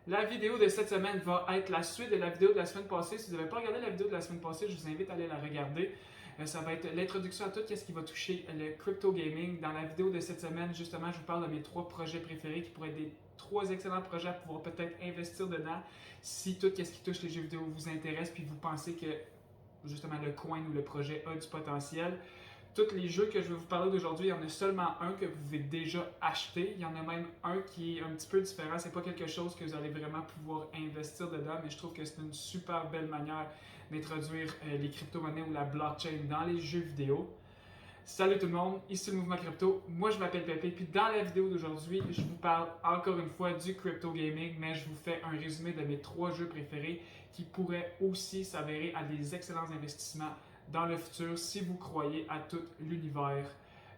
La vidéo de cette semaine va être la suite de la vidéo de la semaine passée. Si vous n'avez pas regardé la vidéo de la semaine passée, je vous invite à aller la regarder. Ça va être l'introduction à tout ce qui va toucher le crypto gaming. Dans la vidéo de cette semaine, justement, je vous parle de mes 3 projets préférés qui pourraient être des 3 excellents projets à pouvoir peut-être investir dedans si tout ce qui touche les jeux vidéo vous intéresse puis vous pensez que justement le coin ou le projet a du potentiel. Tous les jeux que je vais vous parler d'aujourd'hui, il y en a seulement un que vous pouvez déjà acheter. Il y en a même un qui est un petit peu différent. C'est pas quelque chose que vous allez vraiment pouvoir investir dedans, mais je trouve que c'est une super belle manière d'introduire les crypto-monnaies ou la blockchain dans les jeux vidéo. Salut tout le monde, ici le Mouvement Crypto. Moi je m'appelle Pépé, puis dans la vidéo d'aujourd'hui, je vous parle encore une fois du crypto gaming, mais je vous fais un résumé de mes 3 jeux préférés qui pourraient aussi s'avérer à des excellents investissements dans le futur si vous croyez à tout l'univers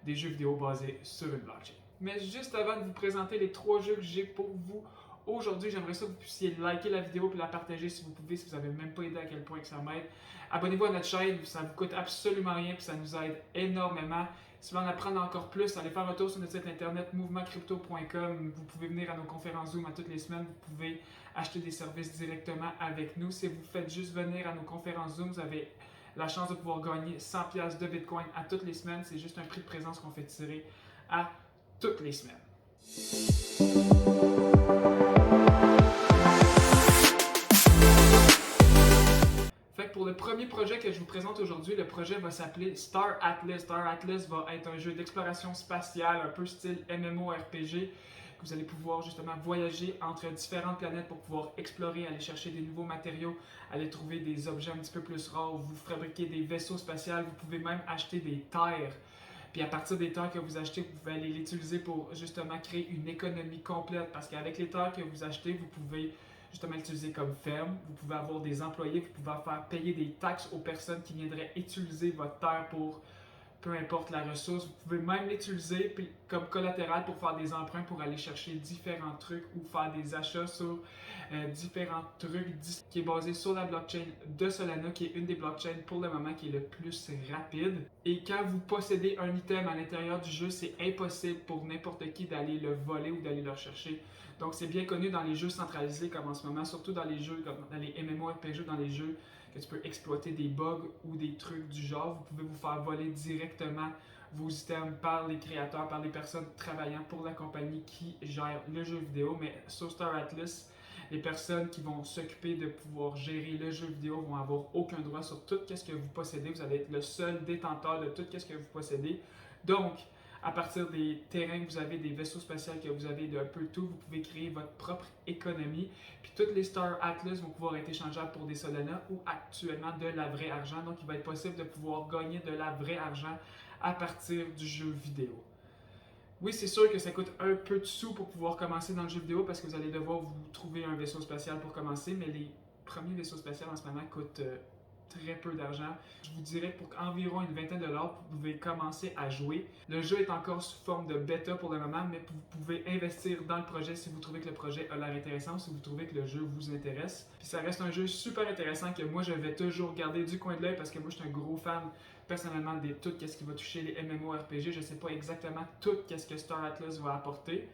des jeux vidéo basés sur une blockchain. Mais juste avant de vous présenter les 3 jeux que j'ai pour vous aujourd'hui, j'aimerais ça que vous puissiez liker la vidéo et la partager si vous pouvez, si vous n'avez même pas idée à quel point que ça m'aide. Abonnez-vous à notre chaîne, ça ne vous coûte absolument rien et ça nous aide énormément. Si vous voulez en apprendre encore plus, allez faire un tour sur notre site internet mouvementcrypto.com. Vous pouvez venir à nos conférences Zoom à toutes les semaines. Vous pouvez acheter des services directement avec nous. Si vous faites juste venir à nos conférences Zoom, vous avez la chance de pouvoir gagner 100$ de Bitcoin à toutes les semaines. C'est juste un prix de présence qu'on fait tirer à toutes les semaines. Pour le premier projet que je vous présente aujourd'hui, le projet va s'appeler Star Atlas. Star Atlas va être un jeu d'exploration spatiale, un peu style MMORPG, que vous allez pouvoir justement voyager entre différentes planètes pour pouvoir explorer, aller chercher des nouveaux matériaux, aller trouver des objets un petit peu plus rares, vous fabriquer des vaisseaux spatiaux, vous pouvez même acheter des terres. Puis à partir des terres que vous achetez, vous pouvez aller l'utiliser pour justement créer une économie complète. Parce qu'avec les terres que vous achetez, vous pouvez justement l'utiliser comme ferme. Vous pouvez avoir des employés, vous pouvez faire payer des taxes aux personnes qui viendraient utiliser votre terre pour peu importe la ressource. Vous pouvez même l'utiliser comme collatéral pour faire des emprunts pour aller chercher différents trucs ou faire des achats sur différents trucs qui est basé sur la blockchain de Solana, qui est une des blockchains pour le moment qui est le plus rapide. Et quand vous possédez un item à l'intérieur du jeu, c'est impossible pour n'importe qui d'aller le voler ou d'aller le rechercher. Donc c'est bien connu dans les jeux centralisés comme en ce moment, surtout dans les jeux comme dans les MMORPG, dans les jeux que tu peux exploiter des bugs ou des trucs du genre. Vous pouvez vous faire voler directement vos items par les créateurs, par les personnes travaillant pour la compagnie qui gère le jeu vidéo. Mais sur Star Atlas, les personnes qui vont s'occuper de pouvoir gérer le jeu vidéo vont avoir aucun droit sur tout ce que vous possédez. Vous allez être le seul détenteur de tout ce que vous possédez. Donc, à partir des terrains que vous avez, des vaisseaux spatiaux que vous avez, d'un peu tout, vous pouvez créer votre propre économie. Puis toutes les Star Atlas vont pouvoir être échangeables pour des Solana ou actuellement de la vraie argent. Donc il va être possible de pouvoir gagner de la vraie argent à partir du jeu vidéo. Oui, c'est sûr que ça coûte un peu de sous pour pouvoir commencer dans le jeu vidéo parce que vous allez devoir vous trouver un vaisseau spatial pour commencer, mais les premiers vaisseaux spatiaux en ce moment coûtent très peu d'argent. Je vous dirais que pour environ une vingtaine de dollars, vous pouvez commencer à jouer. Le jeu est encore sous forme de bêta pour le moment, mais vous pouvez investir dans le projet si vous trouvez que le projet a l'air intéressant ou si vous trouvez que le jeu vous intéresse. Puis ça reste un jeu super intéressant que moi je vais toujours garder du coin de l'œil parce que moi je suis un gros fan personnellement de tout ce qui va toucher les MMORPG. Je ne sais pas exactement tout ce que Star Atlas va apporter.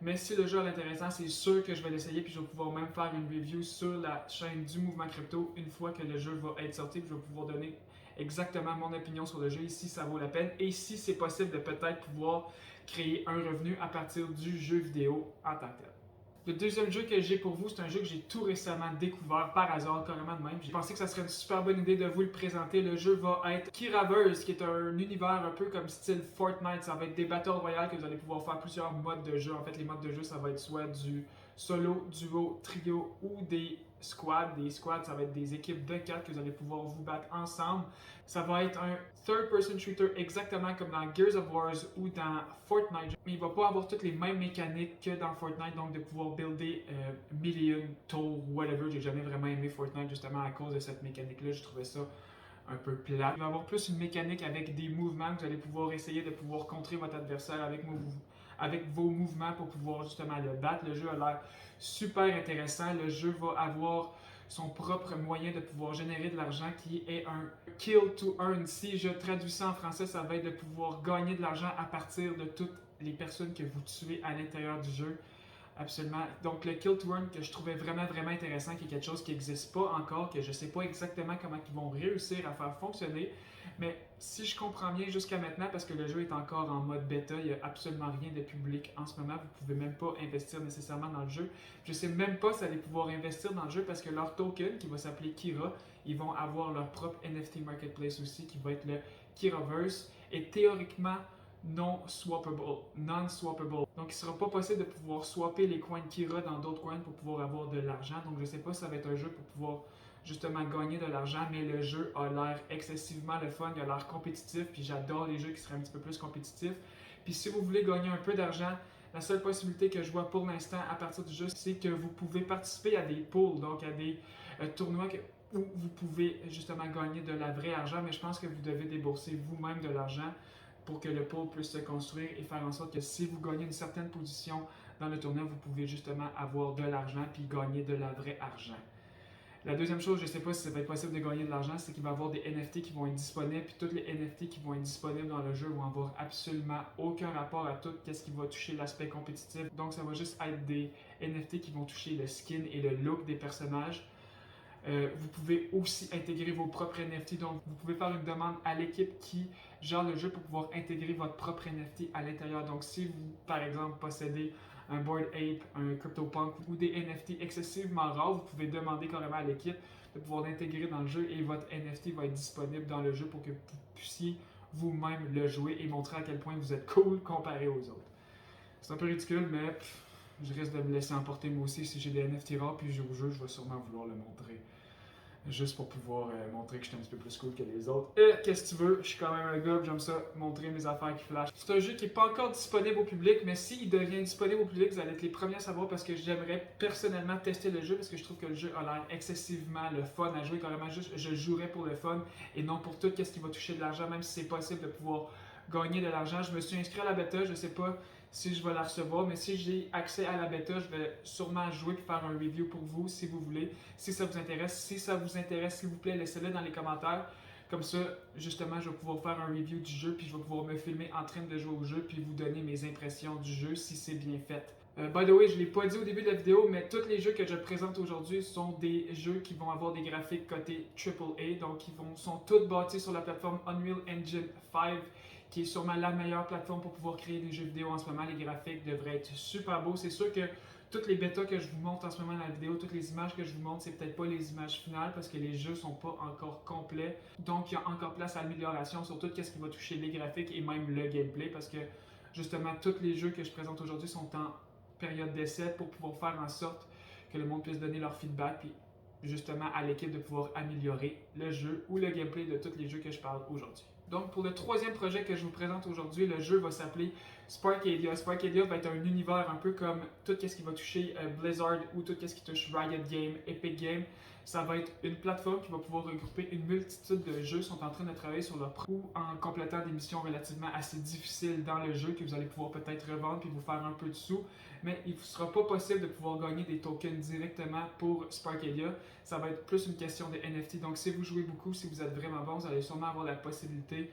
Mais si le jeu est intéressant, c'est sûr que je vais l'essayer puis je vais pouvoir même faire une review sur la chaîne du Mouvement Crypto une fois que le jeu va être sorti. Puis je vais pouvoir donner exactement mon opinion sur le jeu et si ça vaut la peine et si c'est possible de peut-être pouvoir créer un revenu à partir du jeu vidéo en tant que tel. Le deuxième jeu que j'ai pour vous, c'est un jeu que j'ai tout récemment découvert par hasard, carrément de même. J'ai pensé que ça serait une super bonne idée de vous le présenter. Le jeu va être Kiraverse, qui est un univers un peu comme style Fortnite. Ça va être des Battle Royale que vous allez pouvoir faire plusieurs modes de jeu. En fait, les modes de jeu, ça va être soit du solo, duo, trio ou des squads. Des squads, ça va être des équipes de 4 que vous allez pouvoir vous battre ensemble. Ça va être un third-person shooter exactement comme dans Gears of War ou dans Fortnite. Mais il va pas avoir toutes les mêmes mécaniques que dans Fortnite, donc de pouvoir builder million, tour, whatever. J'ai jamais vraiment aimé Fortnite justement à cause de cette mécanique-là. Je trouvais ça un peu plat. Il va y avoir plus une mécanique avec des mouvements que vous allez pouvoir essayer de pouvoir contrer votre adversaire avec vos mouvements pour pouvoir justement le battre. Le jeu a l'air super intéressant. Le jeu va avoir son propre moyen de pouvoir générer de l'argent qui est un kill to earn. Si je traduis ça en français, ça va être de pouvoir gagner de l'argent à partir de toutes les personnes que vous tuez à l'intérieur du jeu. Absolument. Donc le Kill to Earn que je trouvais vraiment intéressant, qui est quelque chose qui n'existe pas encore, que je ne sais pas exactement comment ils vont réussir à faire fonctionner. Mais si je comprends bien jusqu'à maintenant, parce que le jeu est encore en mode bêta, il n'y a absolument rien de public en ce moment, vous ne pouvez même pas investir nécessairement dans le jeu. Je ne sais même pas si vous allez pouvoir investir dans le jeu parce que leur token, qui va s'appeler Kira, ils vont avoir leur propre NFT Marketplace aussi, qui va être le Kiraverse, et théoriquement non-swappable. Donc, il ne sera pas possible de pouvoir swapper les coins de Kira dans d'autres coins pour pouvoir avoir de l'argent. Donc, je ne sais pas si ça va être un jeu pour pouvoir justement gagner de l'argent, mais le jeu a l'air excessivement le fun, il a l'air compétitif, puis j'adore les jeux qui seraient un petit peu plus compétitifs. Puis si vous voulez gagner un peu d'argent, la seule possibilité que je vois pour l'instant à partir du jeu, c'est que vous pouvez participer à des pools, donc à des tournois où vous pouvez justement gagner de la vraie argent, mais je pense que vous devez débourser vous-même de l'argent pour que le pool puisse se construire et faire en sorte que si vous gagnez une certaine position dans le tournoi, vous pouvez justement avoir de l'argent puis gagner de la vraie argent. La deuxième chose, je ne sais pas si ça va être possible de gagner de l'argent, c'est qu'il va y avoir des NFT qui vont être disponibles, puis tous les NFT qui vont être disponibles dans le jeu vont avoir absolument aucun rapport à tout ce qui va toucher l'aspect compétitif. Donc ça va juste être des NFT qui vont toucher le skin et le look des personnages. Vous pouvez aussi intégrer vos propres NFT, donc vous pouvez faire une demande à l'équipe qui gère le jeu pour pouvoir intégrer votre propre NFT à l'intérieur. Donc si vous, par exemple, possédez un Bored Ape, un CryptoPunk ou des NFT excessivement rares, vous pouvez demander carrément à l'équipe de pouvoir l'intégrer dans le jeu et votre NFT va être disponible dans le jeu pour que vous puissiez vous-même le jouer et montrer à quel point vous êtes cool comparé aux autres. C'est un peu ridicule, mais je risque de me laisser emporter moi aussi. Si j'ai des NFT rares puis je joue au jeu, je vais sûrement vouloir le montrer. Juste pour pouvoir montrer que je suis un petit peu plus cool que les autres. Qu'est-ce que tu veux? Je suis quand même un gars, j'aime ça, montrer mes affaires qui flashent. C'est un jeu qui n'est pas encore disponible au public, mais s'il devient disponible au public, vous allez être les premiers à savoir parce que j'aimerais personnellement tester le jeu parce que je trouve que le jeu a l'air excessivement le fun à jouer, carrément juste je jouerais pour le fun et non pour tout ce qui va toucher de l'argent, même si c'est possible de pouvoir gagner de l'argent. Je me suis inscrit à la bêta, je sais pas si je vais la recevoir, mais si j'ai accès à la bêta, je vais sûrement jouer et faire un review pour vous si vous voulez, si ça vous intéresse. Si ça vous intéresse, s'il vous plaît, laissez-le dans les commentaires. Comme ça, justement, je vais pouvoir faire un review du jeu, puis je vais pouvoir me filmer en train de jouer au jeu, puis vous donner mes impressions du jeu si c'est bien fait. By the way, je ne l'ai pas dit au début de la vidéo, mais tous les jeux que je présente aujourd'hui sont des jeux qui vont avoir des graphiques côté AAA, donc sont tous bâtis sur la plateforme Unreal Engine 5, qui est sûrement la meilleure plateforme pour pouvoir créer des jeux vidéo en ce moment. Les graphiques devraient être super beaux. C'est sûr que toutes les bêtas que je vous montre en ce moment dans la vidéo, toutes les images que je vous montre, c'est peut-être pas les images finales parce que les jeux sont pas encore complets. Donc, il y a encore place à l'amélioration sur tout ce qui va toucher les graphiques et même le gameplay parce que justement, tous les jeux que je présente aujourd'hui sont en période d'essai pour pouvoir faire en sorte que le monde puisse donner leur feedback puis justement à l'équipe de pouvoir améliorer le jeu ou le gameplay de tous les jeux que je parle aujourd'hui. Donc, pour le troisième projet que je vous présente aujourd'hui, le jeu va s'appeler Sparkadia. Sparkadia va être un univers un peu comme tout ce qui va toucher Blizzard ou tout ce qui touche Riot Games, Epic Games. Ça va être une plateforme qui va pouvoir regrouper une multitude de jeux qui sont en train de travailler sur leur projet ou en complétant des missions relativement assez difficiles dans le jeu que vous allez pouvoir peut-être revendre puis vous faire un peu de sous. Mais il ne sera pas possible de pouvoir gagner des tokens directement pour Sparkadia. Ça va être plus une question de NFT. Donc si vous jouez beaucoup, si vous êtes vraiment bon, vous allez sûrement avoir la possibilité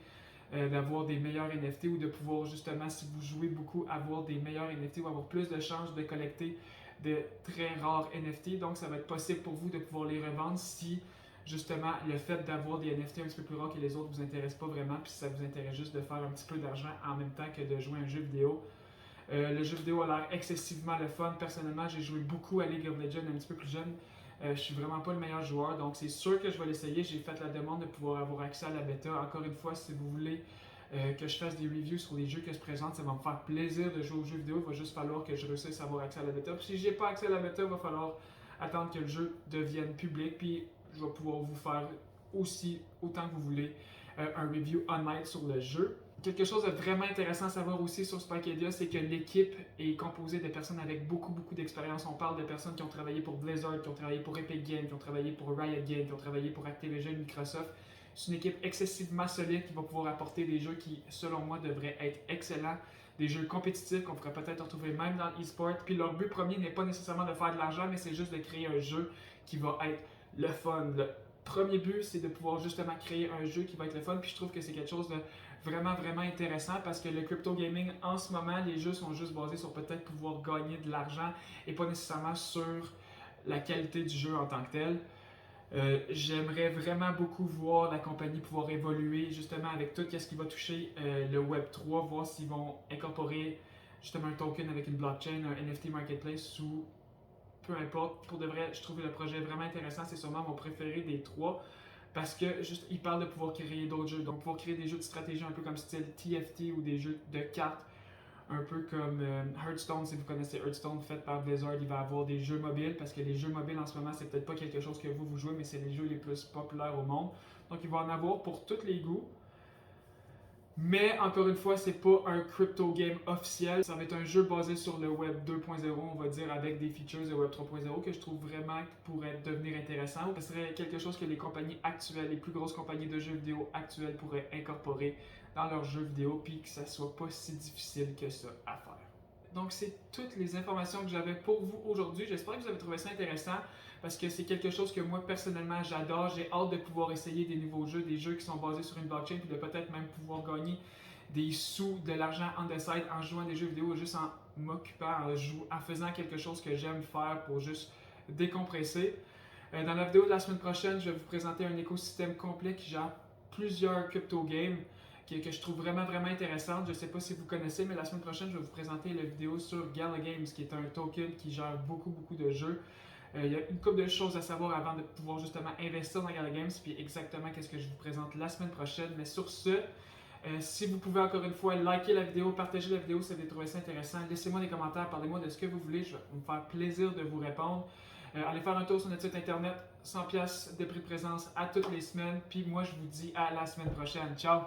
d'avoir des meilleurs NFT ou de pouvoir justement, si vous jouez beaucoup, avoir des meilleurs NFT ou avoir plus de chances de collecter de très rares NFT. Donc ça va être possible pour vous de pouvoir les revendre si justement le fait d'avoir des NFT un petit peu plus rares que les autres vous intéresse pas vraiment, puis ça vous intéresse juste de faire un petit peu d'argent en même temps que de jouer à un jeu vidéo. Le jeu vidéo a l'air excessivement le fun. Personnellement, j'ai joué beaucoup à League of Legends un petit peu plus jeune. Je suis vraiment pas le meilleur joueur, donc c'est sûr que je vais l'essayer. J'ai fait la demande de pouvoir avoir accès à la bêta. Encore une fois, si vous voulez que je fasse des reviews sur les jeux que je présente, ça va me faire plaisir de jouer aux jeux vidéo. Il va juste falloir que je réussisse à avoir accès à la bêta. Puis si j'ai pas accès à la bêta, il va falloir attendre que le jeu devienne public. Puis je vais pouvoir vous faire aussi, autant que vous voulez, un review online sur le jeu. Quelque chose de vraiment intéressant à savoir aussi sur Sparkadia, c'est que l'équipe est composée de personnes avec beaucoup d'expérience. On parle de personnes qui ont travaillé pour Blizzard, qui ont travaillé pour Epic Games, qui ont travaillé pour Riot Games, qui ont travaillé pour Activision, Microsoft. C'est une équipe excessivement solide qui va pouvoir apporter des jeux qui, selon moi, devraient être excellents. Des jeux compétitifs qu'on pourrait peut-être retrouver même dans l'e-sport. Puis leur but premier n'est pas nécessairement de faire de l'argent, mais c'est juste de créer un jeu qui va être le fun, premier but, c'est de pouvoir justement créer un jeu qui va être le fun. Puis je trouve que c'est quelque chose de vraiment, vraiment intéressant parce que le crypto gaming, en ce moment, les jeux sont juste basés sur peut-être pouvoir gagner de l'argent et pas nécessairement sur la qualité du jeu en tant que tel. J'aimerais vraiment beaucoup voir la compagnie pouvoir évoluer justement avec tout ce qui va toucher le Web3, voir s'ils vont incorporer justement un token avec une blockchain, un NFT marketplace ou peu importe. Pour de vrai, je trouve le projet vraiment intéressant. C'est sûrement mon préféré des trois parce que juste il parle de pouvoir créer d'autres jeux, donc pouvoir créer des jeux de stratégie un peu comme style TFT ou des jeux de cartes un peu comme Hearthstone, si vous connaissez Hearthstone, fait par Blizzard, il va avoir des jeux mobiles, parce que les jeux mobiles en ce moment, c'est peut-être pas quelque chose que vous jouez, mais c'est les jeux les plus populaires au monde. Donc il va en avoir pour tous les goûts. Mais encore une fois, c'est pas un crypto game officiel. Ça va être un jeu basé sur le Web 2.0, on va dire, avec des features de Web 3.0 que je trouve vraiment qui pourrait devenir intéressant. Ce serait quelque chose que les compagnies actuelles, les plus grosses compagnies de jeux vidéo actuelles pourraient incorporer dans leurs jeux vidéo, puis que ça soit pas si difficile que ça à faire. Donc, c'est toutes les informations que j'avais pour vous aujourd'hui. J'espère que vous avez trouvé ça intéressant parce que c'est quelque chose que moi, personnellement, j'adore. J'ai hâte de pouvoir essayer des nouveaux jeux, des jeux qui sont basés sur une blockchain, puis de peut-être même pouvoir gagner des sous, de l'argent on the side en jouant des jeux vidéo, juste en m'occupant, en faisant quelque chose que j'aime faire pour juste décompresser. Dans la vidéo de la semaine prochaine, je vais vous présenter un écosystème complet qui gère plusieurs crypto games que je trouve vraiment, vraiment intéressante. Je ne sais pas si vous connaissez, mais la semaine prochaine, je vais vous présenter la vidéo sur Gala Games, qui est un token qui gère beaucoup, beaucoup de jeux. Il y a une couple de choses à savoir avant de pouvoir justement investir dans Gala Games, puis exactement qu'est-ce que je vous présente la semaine prochaine. Mais sur ce, si vous pouvez encore une fois liker la vidéo, partager la vidéo si vous avez trouvé ça intéressant, laissez-moi des commentaires, parlez-moi de ce que vous voulez, je vais me faire plaisir de vous répondre. Allez faire un tour sur notre site internet, 100$ de prix de présence à toutes les semaines. Puis moi, je vous dis à la semaine prochaine. Ciao!